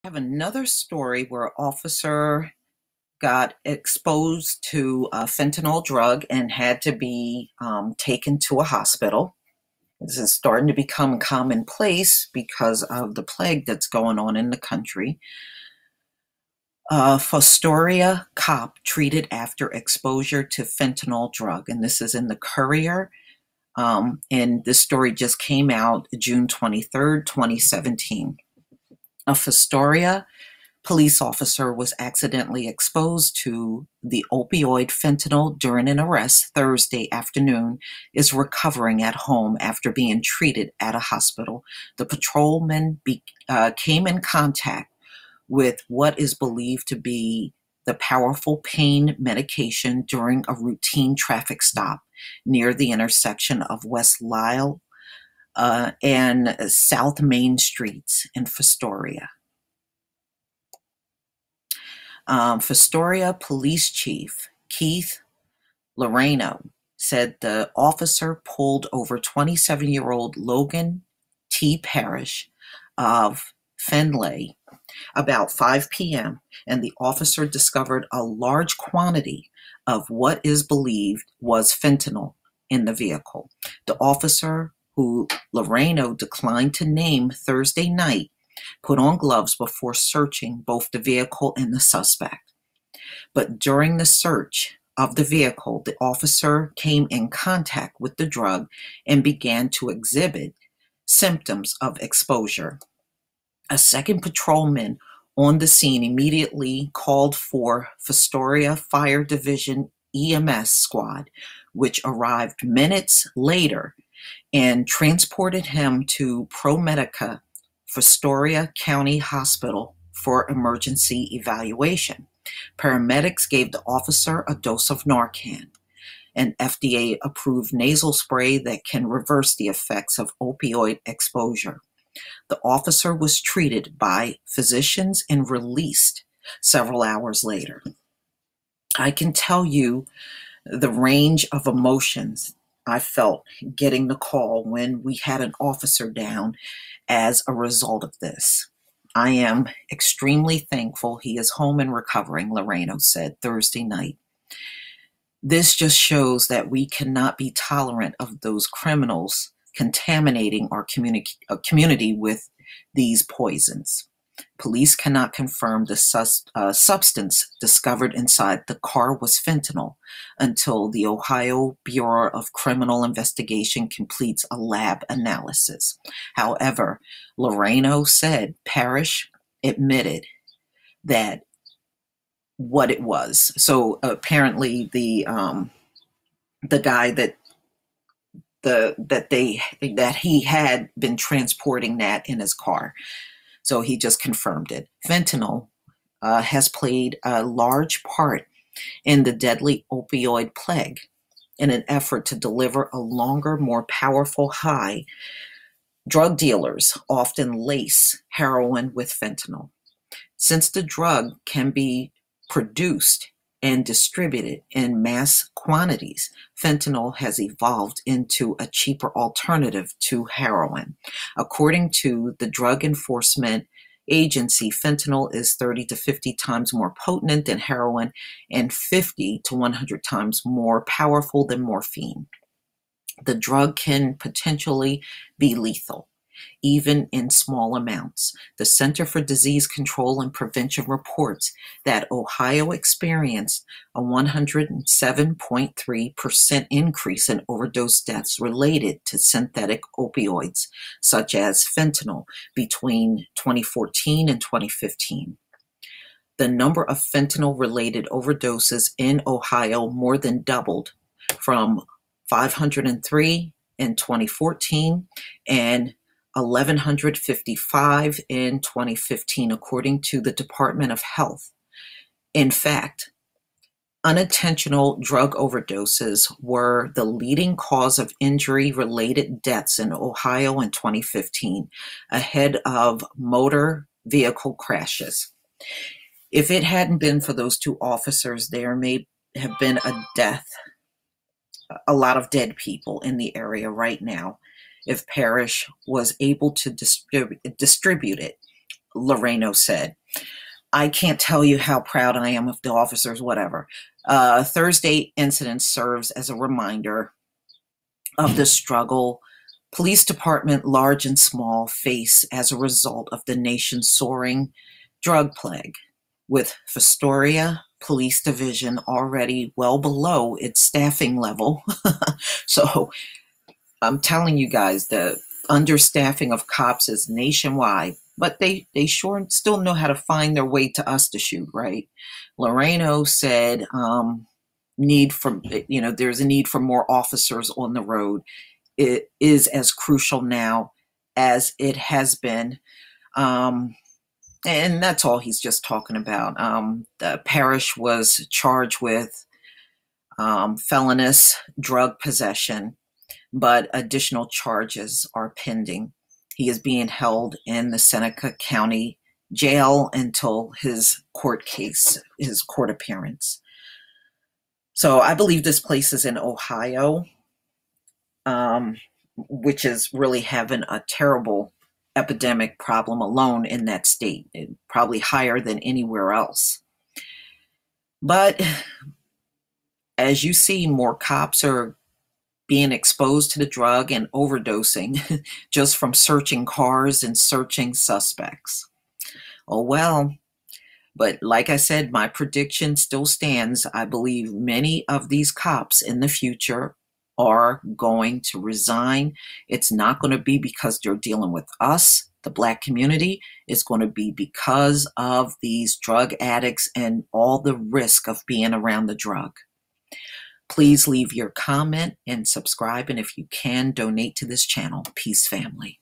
I have another story where an officer got exposed to a fentanyl drug and had to be taken to a hospital. This is starting to become commonplace because of the plague that's going on in the country. Fostoria cop treated after exposure to fentanyl drug, and this is in the Courier. And this story just came out June 23rd, 2017. A Fostoria police officer was accidentally exposed to the opioid fentanyl during an arrest Thursday afternoon, is recovering at home after being treated at a hospital. The patrolman came in contact with what is believed to be the powerful pain medication during a routine traffic stop near the intersection of West Lyle and South Main Streets in Fostoria. Fostoria Police Chief Keith Loreno said the officer pulled over 27-year-old Logan T. Parrish of Findlay about 5 p.m., and the officer discovered a large quantity of what is believed was fentanyl in the vehicle. The officer, who Loreno declined to name Thursday night, put on gloves before searching both the vehicle and the suspect. But during the search of the vehicle, the officer came in contact with the drug and began to exhibit symptoms of exposure. A second patrolman on the scene immediately called for Fostoria Fire Division EMS squad, which arrived minutes later and transported him to ProMedica Fostoria County Hospital for emergency evaluation. Paramedics gave the officer a dose of Narcan, an FDA-approved nasal spray that can reverse the effects of opioid exposure. The officer was treated by physicians and released several hours later. I can tell you the range of emotions I felt getting the call when we had an officer down as a result of this. I am extremely thankful he is home and recovering, Loreno said Thursday night. This just shows that we cannot be tolerant of those criminals contaminating our community with these poisons. Police cannot confirm the substance discovered inside the car was fentanyl until the Ohio Bureau of Criminal Investigation completes a lab analysis. However, Loreno said Parrish admitted that what it was. So apparently the guy that he had been transporting that in his car. So he just confirmed it. Fentanyl has played a large part in the deadly opioid plague. In an effort to deliver a longer, more powerful high, drug dealers often lace heroin with fentanyl. Since the drug can be produced and distributed in mass quantities, fentanyl has evolved into a cheaper alternative to heroin. According to the Drug Enforcement Agency, fentanyl is 30 to 50 times more potent than heroin and 50 to 100 times more powerful than morphine. The drug can potentially be lethal, even in small amounts. The Center for Disease Control and Prevention reports that Ohio experienced a 107.3% increase in overdose deaths related to synthetic opioids, such as fentanyl, between 2014 and 2015. The number of fentanyl-related overdoses in Ohio more than doubled from 503 in 2014 and 1,155 in 2015, according to the Department of Health. In fact, unintentional drug overdoses were the leading cause of injury-related deaths in Ohio in 2015, ahead of motor vehicle crashes. If it hadn't been for those two officers, there may have been a death, a lot of dead people in the area right now, if Parrish was able to distribute it Loreno said. I can't tell you how proud I am of the officers, whatever. Thursday incident serves as a reminder of the struggle police department, large and small, face as a result of the nation's soaring drug plague, with Fostoria Police Division already well below its staffing level. So I'm telling you guys, the understaffing of cops is nationwide, but they sure still know how to find their way to us to shoot, right? Loreno said need for, there's a need for more officers on the road. It is as crucial now as it has been. And that's all he's just talking about. The Parrish was charged with felonious drug possession, but additional charges are pending. He is being held in the Seneca County Jail until his court appearance. So I believe this place is in Ohio, which is really having a terrible epidemic problem alone in that state, probably higher than anywhere else. But as you see, more cops are being exposed to the drug and overdosing just from searching cars and searching suspects. Oh well, but like I said, my prediction still stands. I believe many of these cops in the future are going to resign. It's not going to be because they're dealing with us, the Black community. It's going to be because of these drug addicts and all the risk of being around the drug. Please leave your comment and subscribe, and if you can, donate to this channel. Peace, family.